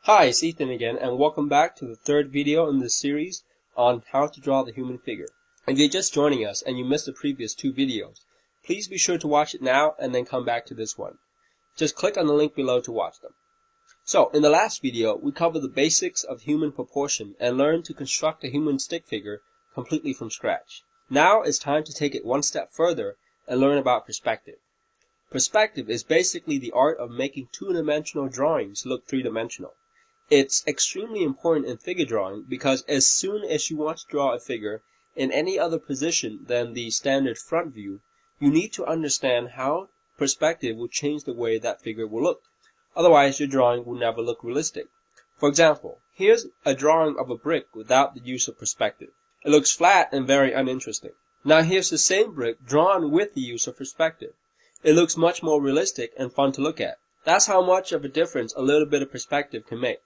Hi, it's Ethan again, and welcome back to the third video in this series on how to draw the human figure. If you're just joining us and you missed the previous two videos, please be sure to watch it now and then come back to this one. Just click on the link below to watch them. So, in the last video, we covered the basics of human proportion and learned to construct a human stick figure completely from scratch. Now it's time to take it one step further and learn about perspective. Perspective is basically the art of making two-dimensional drawings look three-dimensional. It's extremely important in figure drawing because as soon as you want to draw a figure in any other position than the standard front view, you need to understand how perspective will change the way that figure will look. Otherwise, your drawing will never look realistic. For example, here's a drawing of a brick without the use of perspective. It looks flat and very uninteresting. Now here's the same brick drawn with the use of perspective. It looks much more realistic and fun to look at. That's how much of a difference a little bit of perspective can make.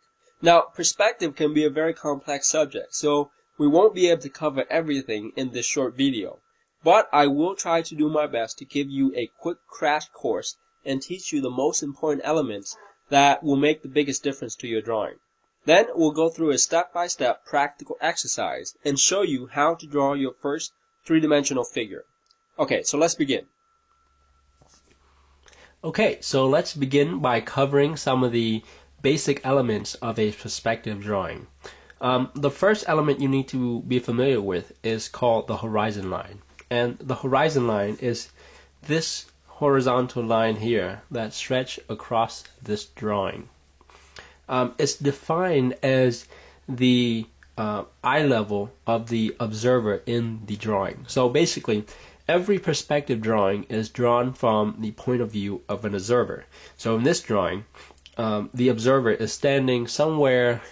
Now, perspective can be a very complex subject, so we won't be able to cover everything in this short video. But I will try to do my best to give you a quick crash course and teach you the most important elements that will make the biggest difference to your drawing. Then we'll go through a step-by-step practical exercise and show you how to draw your first three-dimensional figure. Okay, so let's begin. Okay, so let's begin by covering some of the basic elements of a perspective drawing. The first element you need to be familiar with is called the horizon line. And the horizon line is this horizontal line here that stretches across this drawing. It's defined as the eye level of the observer in the drawing. So basically, every perspective drawing is drawn from the point of view of an observer. So in this drawing, the observer is standing somewhere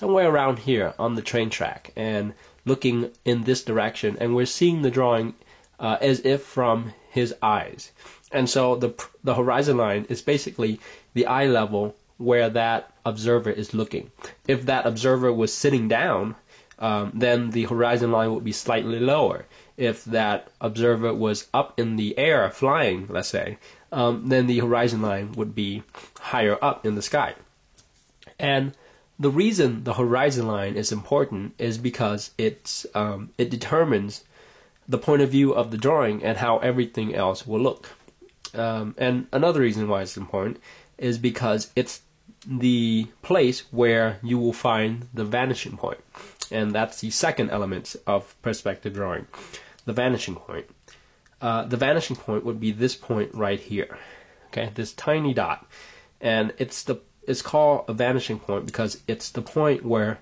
around here on the train track and looking in this direction, and we're seeing the drawing as if from his eyes. And so the horizon line is basically the eye level where that observer is looking. If that observer was sitting down, then the horizon line would be slightly lower. If that observer was up in the air flying, let's say, then the horizon line would be higher up in the sky. And the reason the horizon line is important is because it determines the point of view of the drawing and how everything else will look. And another reason why it's important is because it's the place where you will find the vanishing point. And that's the second element of perspective drawing, the vanishing point. The vanishing point would be this point right here, okay, this tiny dot, and it's called a vanishing point because it's the point where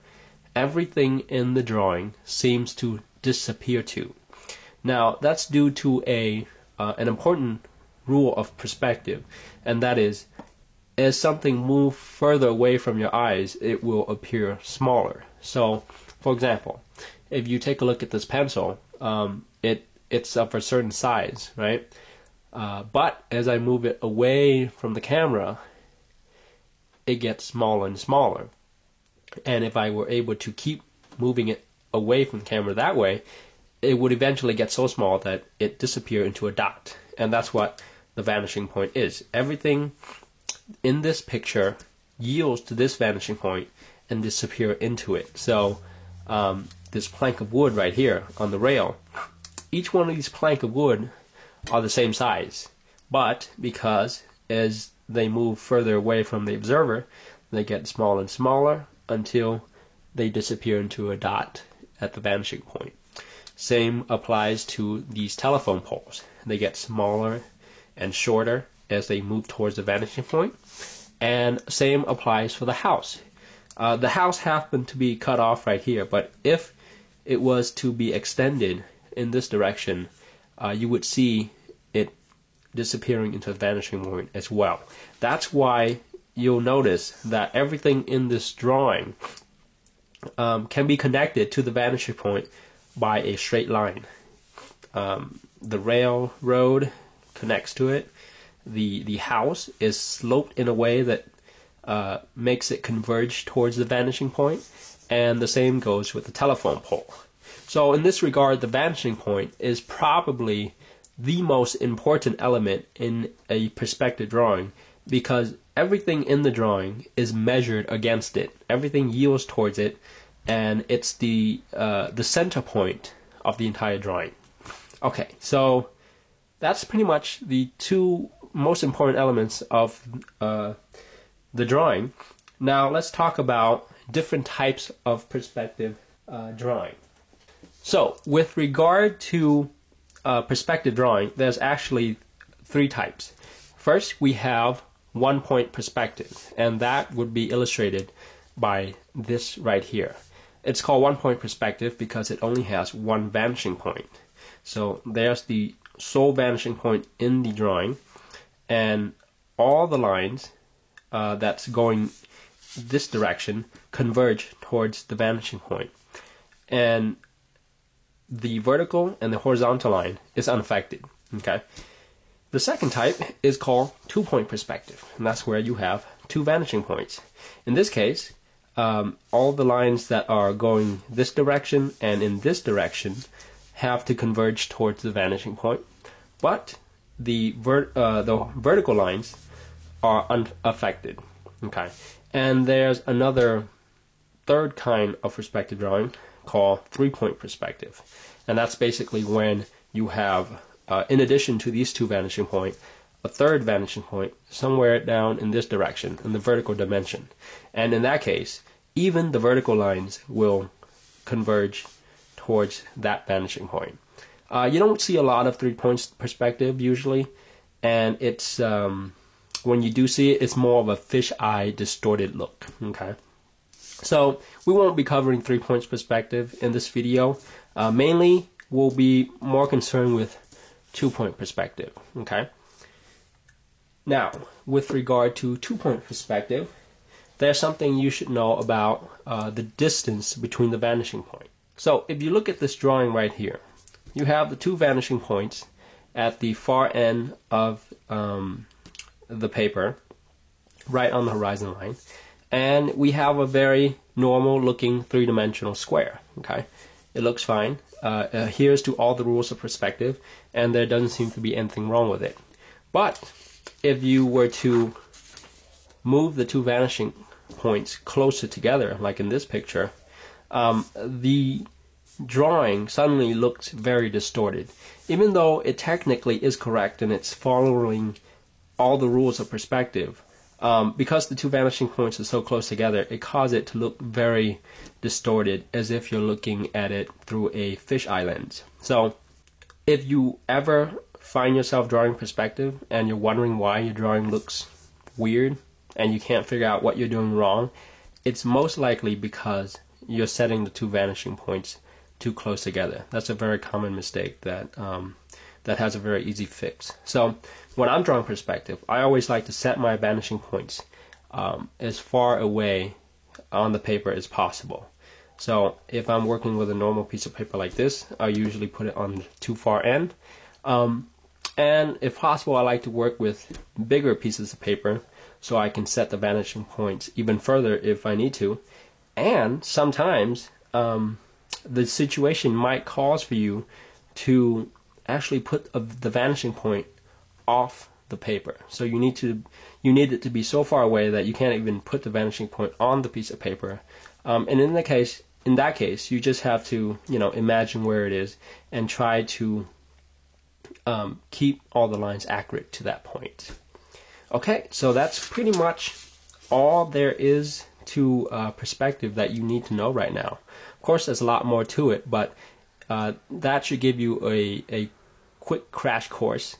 everything in the drawing seems to disappear to. Now that's due to an important rule of perspective, and that is, as something moves further away from your eyes, it will appear smaller. So, for example, if you take a look at this pencil, it's of a certain size, right? But as I move it away from the camera, it gets smaller and smaller. And if I were able to keep moving it away from the camera that way, it would eventually get so small that it disappears into a dot. And that's what the vanishing point is. Everything in this picture yields to this vanishing point and disappear into it. So this plank of wood right here on the rail, each one of these plank of wood are the same size, but because as they move further away from the observer, they get smaller and smaller until they disappear into a dot at the vanishing point. Same applies to these telephone poles. They get smaller and shorter as they move towards the vanishing point. And same applies for the house. The house happened to be cut off right here, but if it was to be extended in this direction, you would see it disappearing into the vanishing point as well. That's why you'll notice that everything in this drawing can be connected to the vanishing point by a straight line. The railroad connects to it. The house is sloped in a way that makes it converge towards the vanishing point, and the same goes with the telephone pole. So in this regard, the vanishing point is probably the most important element in a perspective drawing because everything in the drawing is measured against it. Everything yields towards it, and it's the center point of the entire drawing. Okay, so that's pretty much the two most important elements of the drawing. Now let's talk about different types of perspective drawing. So with regard to perspective drawing, there's actually three types. First, we have one-point perspective, and that would be illustrated by this right here. It's called one-point perspective because it only has one vanishing point. So there's the sole vanishing point in the drawing, and all the lines that's going this direction converge towards the vanishing point. And the vertical and the horizontal line is unaffected. Okay. The second type is called two-point perspective, and that's where you have two vanishing points. In this case, all the lines that are going this direction and in this direction have to converge towards the vanishing point, but the vertical lines are unaffected. Okay, and there's another third kind of perspective drawing called three-point perspective, and that's basically when you have, in addition to these two vanishing points, a third vanishing point somewhere down in this direction, in the vertical dimension. And in that case, even the vertical lines will converge towards that vanishing point. You don't see a lot of three-point perspective usually, and it's when you do see it, it's more of a fisheye distorted look. Okay, so we won't be covering three-point perspective in this video. Mainly, we'll be more concerned with two-point perspective. Okay. Now, with regard to two-point perspective, there's something you should know about the distance between the vanishing point. So, if you look at this drawing right here, you have the two vanishing points at the far end of the paper, right on the horizon line, and we have a very normal-looking three-dimensional square. Okay, it looks fine. Adheres to all the rules of perspective, and there doesn't seem to be anything wrong with it. But if you were to move the two vanishing points closer together, like in this picture, the drawing suddenly looks very distorted. Even though it technically is correct and it's following all the rules of perspective, because the two vanishing points are so close together, it causes it to look very distorted, as if you're looking at it through a fisheye lens. So if you ever find yourself drawing perspective and you're wondering why your drawing looks weird and you can't figure out what you're doing wrong, it's most likely because you're setting the two vanishing points too close together. That's a very common mistake that that has a very easy fix. So when I'm drawing perspective, I always like to set my vanishing points as far away on the paper as possible. So if I'm working with a normal piece of paper like this, I usually put it on the too far end. And if possible, I like to work with bigger pieces of paper so I can set the vanishing points even further if I need to. And sometimes the situation might cause for you to actually put the vanishing point off the paper. So you need it to be so far away that you can't even put the vanishing point on the piece of paper. And in that case, you just have to, imagine where it is and try to keep all the lines accurate to that point. Okay, so that's pretty much all there is to perspective that you need to know right now. Of course, there's a lot more to it, but that should give you a quick crash course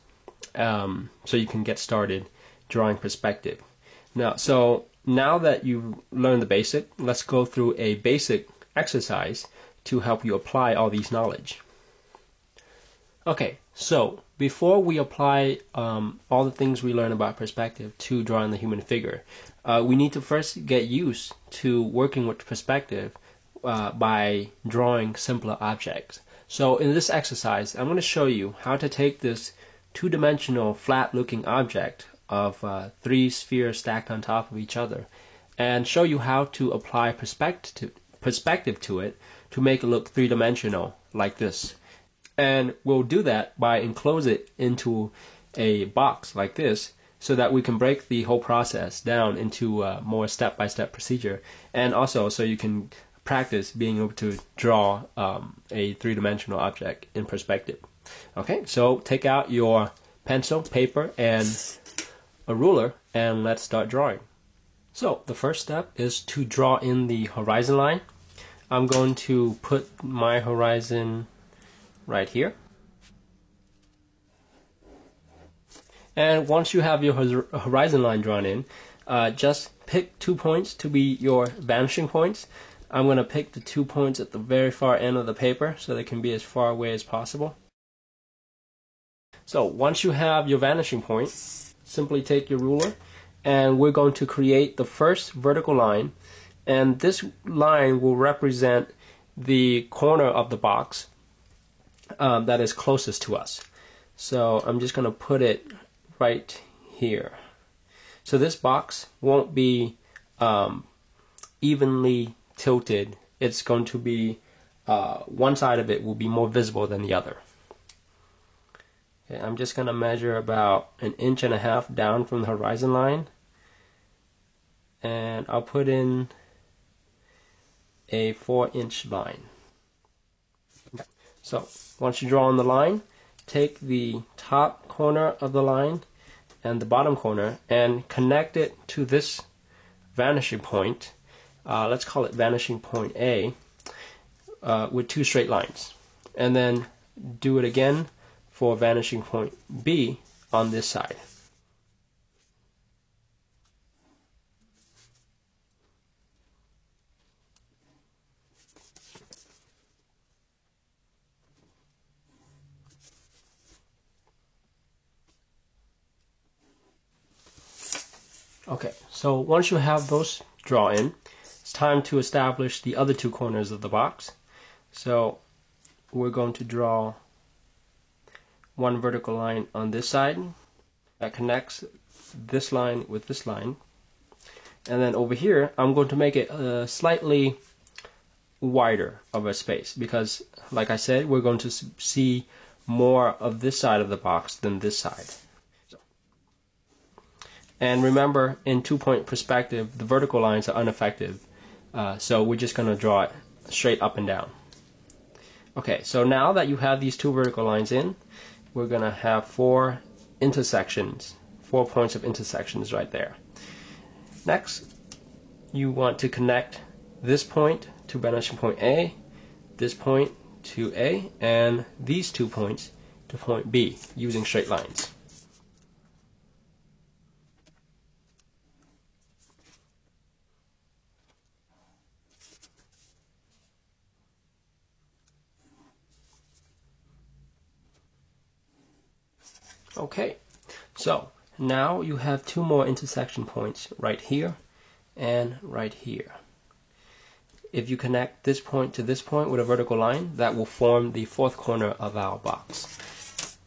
so you can get started drawing perspective. Now that you've learned the basic, let's go through a basic exercise to help you apply all these knowledge. Okay, so before we apply all the things we learn about perspective to drawing the human figure, we need to first get used to working with perspective by drawing simpler objects. So in this exercise, I'm going to show you how to take this two-dimensional flat-looking object of three spheres stacked on top of each other and show you how to apply perspective to it to make it look three-dimensional like this. And we'll do that by enclose it into a box like this so that we can break the whole process down into a more step-by-step procedure, and also so you can practice being able to draw a three-dimensional object in perspective. Okay, so take out your pencil, paper, and a ruler, and let's start drawing. So the first step is to draw in the horizon line. I'm going to put my horizon right here. And once you have your horizon line drawn in, just pick 2 points to be your vanishing points. I'm going to pick the 2 points at the very far end of the paper so they can be as far away as possible. So once you have your vanishing point, simply take your ruler, and we're going to create the first vertical line, and this line will represent the corner of the box that is closest to us. So I'm just going to put it right here. So this box won't be evenly tilted. It's going to be one side of it will be more visible than the other. Okay, I'm just going to measure about 1.5 inches down from the horizon line, and I'll put in a 4-inch line. Okay. So once you draw on the line, take the top corner of the line and the bottom corner and connect it to this vanishing point. Let's call it vanishing point A, with 2 straight lines, and then do it again for vanishing point B on this side. Okay, so once you have those drawn in, it's time to establish the other 2 corners of the box. So we're going to draw one vertical line on this side that connects this line with this line, and then over here I'm going to make it slightly wider of a space, because like I said, we're going to see more of this side of the box than this side. And remember, in 2-point perspective, the vertical lines are ineffective, so we're just going to draw it straight up and down. Okay, so now that you have these 2 vertical lines in, we're going to have 4 intersections, 4 points of intersections right there. Next, you want to connect this point to vanishing point A, this point to A, and these 2 points to point B using straight lines. Okay, so now you have 2 more intersection points right here and right here. If you connect this point to this point with a vertical line, that will form the 4th corner of our box.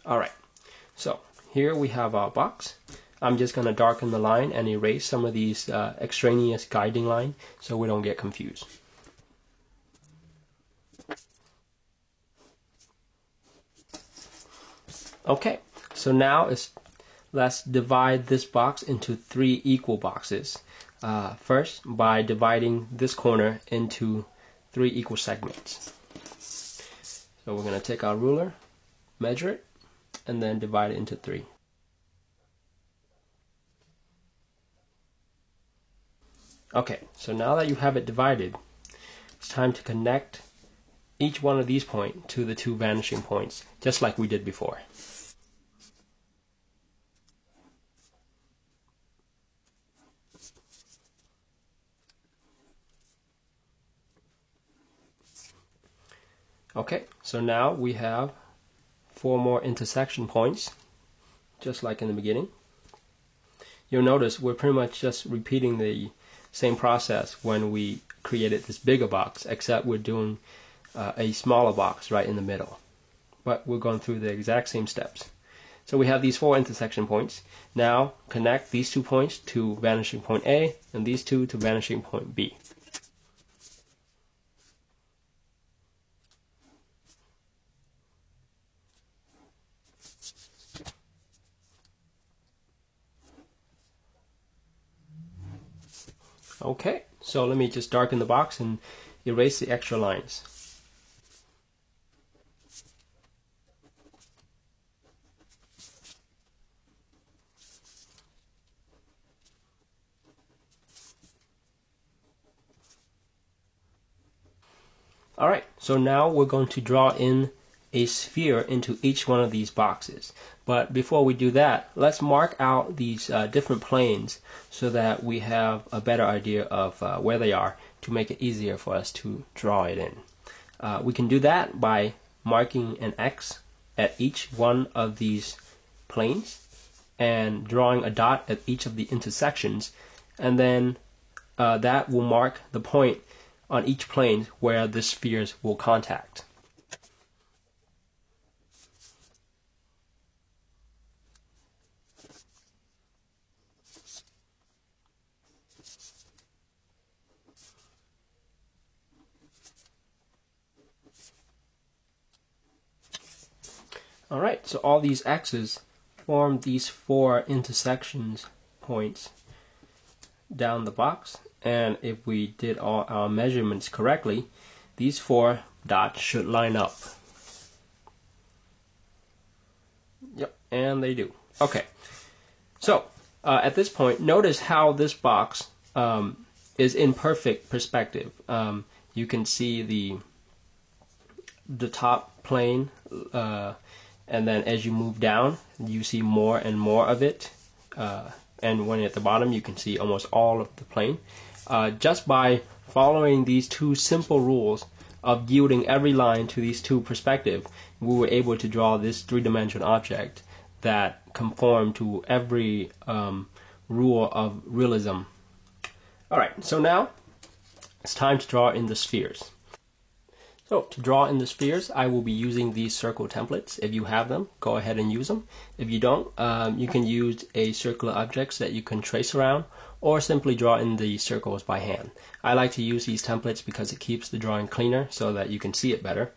Alright, so here we have our box. I'm just going to darken the line and erase some of these extraneous guiding lines so we don't get confused. Okay, so now let's divide this box into 3 equal boxes. First, by dividing this corner into 3 equal segments. So we're going to take our ruler, measure it, and then divide it into 3. Okay, so now that you have it divided, it's time to connect each one of these points to the 2 vanishing points, just like we did before. Okay, so now we have 4 more intersection points, just like in the beginning. You'll notice we're pretty much just repeating the same process when we created this bigger box, except we're doing a smaller box right in the middle. But we're going through the exact same steps. So we have these 4 intersection points. Now connect these 2 points to vanishing point A and these 2 to vanishing point B. Okay, so let me just darken the box and erase the extra lines. Alright, so now we're going to draw in a sphere into each one of these boxes. But before we do that, let's mark out these different planes so that we have a better idea of where they are to make it easier for us to draw it in. We can do that by marking an X at each one of these planes and drawing a dot at each of the intersections, and then that will mark the point on each plane where the spheres will contact. Alright, so all these X's form these 4 intersections points down the box, and if we did all our measurements correctly, these 4 dots should line up. Yep, and they do. Okay, so at this point, notice how this box is in perfect perspective. You can see the top plane, and then as you move down, you see more and more of it. And when you're at the bottom, you can see almost all of the plane. Just by following these 2 simple rules of yielding every line to these 2 perspectives, we were able to draw this 3-dimensional object that conformed to every rule of realism. Alright, so now it's time to draw in the spheres. So to draw in the spheres, I will be using these circle templates. If you have them, go ahead and use them. If you don't, you can use a circular objects that you can trace around, or simply draw in the circles by hand. I like to use these templates because it keeps the drawing cleaner so that you can see it better.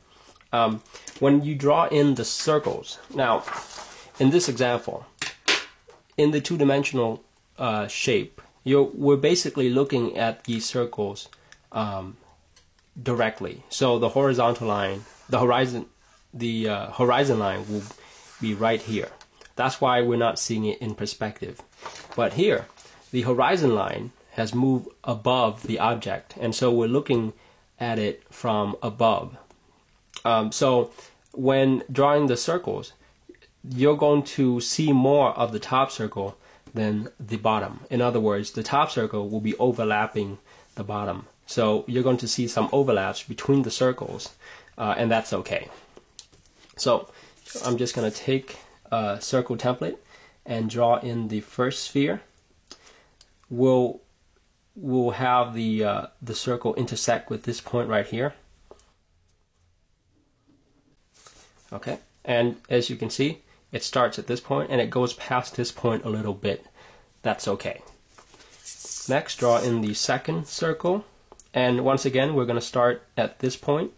When you draw in the circles, now in this example, in the 2-dimensional shape, we're basically looking at these circles directly. So the horizontal line, the horizon line will be right here. That's why we're not seeing it in perspective. But here, the horizon line has moved above the object, and so we're looking at it from above. So when drawing the circles, you're going to see more of the top circle than the bottom. In other words, the top circle will be overlapping the bottom. So you're going to see some overlaps between the circles, and that's okay. So I'm just going to take a circle template and draw in the first sphere. We'll have the circle intersect with this point right here. Okay, and as you can see, it starts at this point and it goes past this point a little bit. That's okay. Next, draw in the second circle. And once again, we're going to start at this point.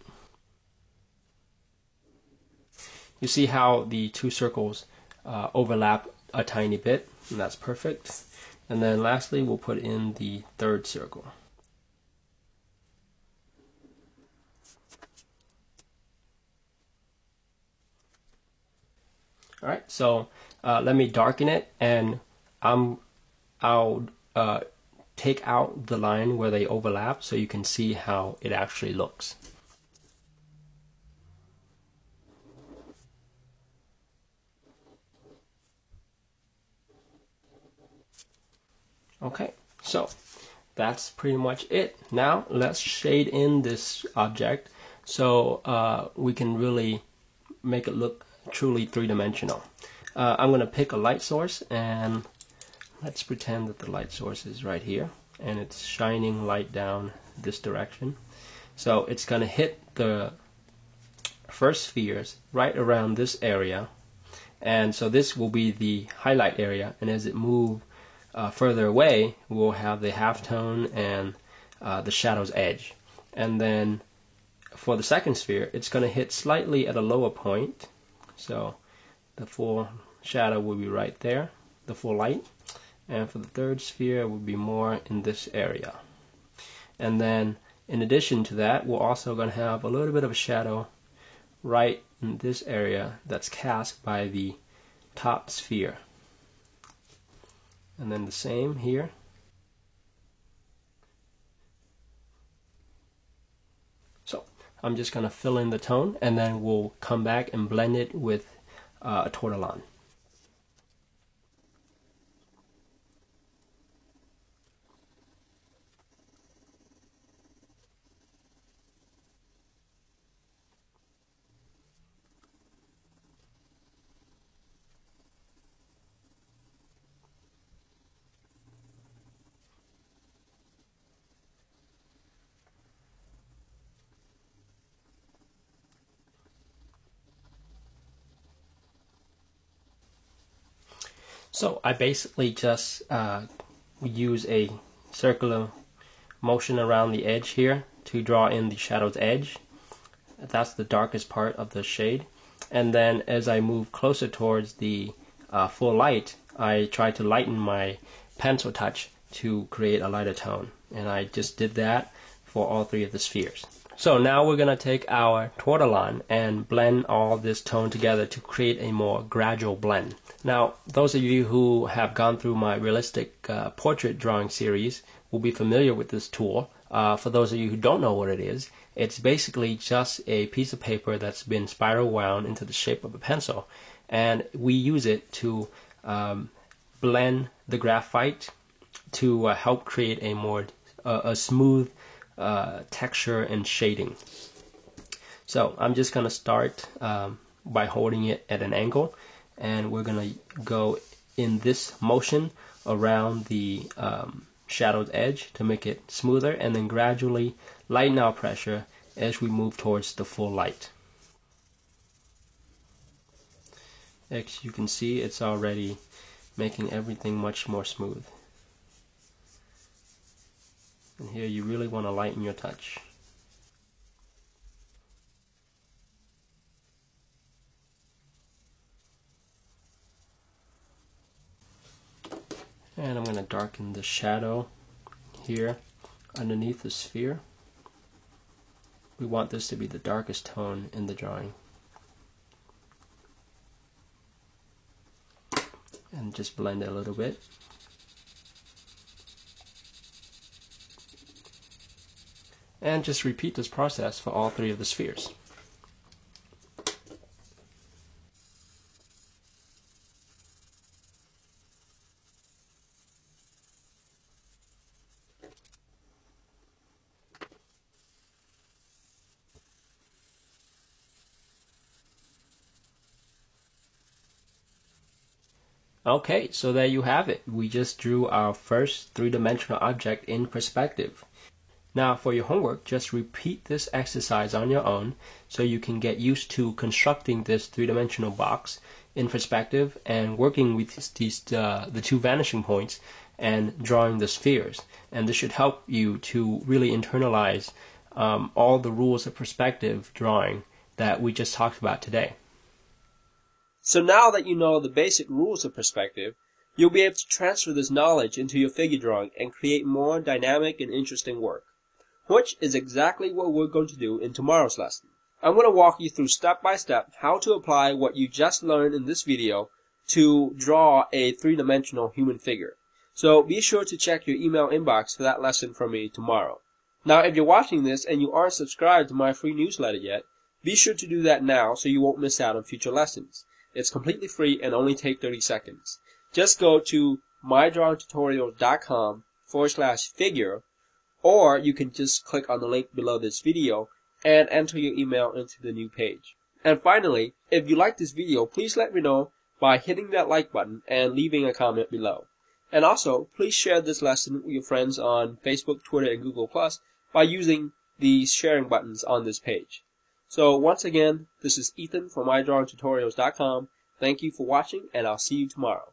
You see how the 2 circles overlap a tiny bit, and that's perfect. And then lastly, we'll put in the third circle. Alright, so let me darken it, and I'll take out the line where they overlap so you can see how it actually looks. Okay, so that's pretty much it. Now let's shade in this object so we can really make it look truly 3-dimensional. I'm going to pick a light source, and let's pretend that the light source is right here and it's shining light down this direction. So it's going to hit the first spheres right around this area, and so this will be the highlight area, and as it moves further away, we'll have the halftone and the shadow's edge. And then for the second sphere, it's going to hit slightly at a lower point, so the full shadow will be right there, the full light. And for the third sphere, it will be more in this area. And then in addition to that, we're also going to have a little bit of a shadow right in this area that's cast by the top sphere. And then the same here. So I'm just going to fill in the tone, and then we'll come back and blend it with a tortillon. So I basically just use a circular motion around the edge here to draw in the shadow's edge. That's the darkest part of the shade. And then as I move closer towards the full light, I try to lighten my pencil touch to create a lighter tone. And I just did that for all three of the spheres. So now we're going to take our tortillon and blend all this tone together to create a more gradual blend. Now, those of you who have gone through my realistic portrait drawing series will be familiar with this tool. For those of you who don't know what it is, it's basically just a piece of paper that's been spiral wound into the shape of a pencil. And we use it to blend the graphite to help create a more smooth texture and shading. So I'm just going to start by holding it at an angle, and we're going to go in this motion around the shadow's edge to make it smoother, and then gradually lighten our pressure as we move towards the full light. As you can see, it's already making everything much more smooth. And here you really want to lighten your touch. And I'm going to darken the shadow here underneath the sphere. We want this to be the darkest tone in the drawing. And just blend it a little bit. And just repeat this process for all three of the spheres. Okay, so there you have it. We just drew our first three-dimensional object in perspective. Now for your homework, just repeat this exercise on your own so you can get used to constructing this three-dimensional box in perspective and working with the two vanishing points and drawing the spheres. And this should help you to really internalize all the rules of perspective drawing that we just talked about today. So now that you know the basic rules of perspective, you'll be able to transfer this knowledge into your figure drawing and create more dynamic and interesting work, which is exactly what we're going to do in tomorrow's lesson. I'm going to walk you through step by step how to apply what you just learned in this video to draw a three-dimensional human figure. So be sure to check your email inbox for that lesson from me tomorrow. Now, if you're watching this and you aren't subscribed to my free newsletter yet, be sure to do that now so you won't miss out on future lessons. It's completely free and only take 30 seconds. Just go to mydrawingtutorials.com/figure, or you can just click on the link below this video and enter your email into the new page. And finally, if you like this video, please let me know by hitting that like button and leaving a comment below. And also, please share this lesson with your friends on Facebook, Twitter, and Google+ by using the sharing buttons on this page. So once again, this is Ethan from mydrawingtutorials.com. Thank you for watching, and I'll see you tomorrow.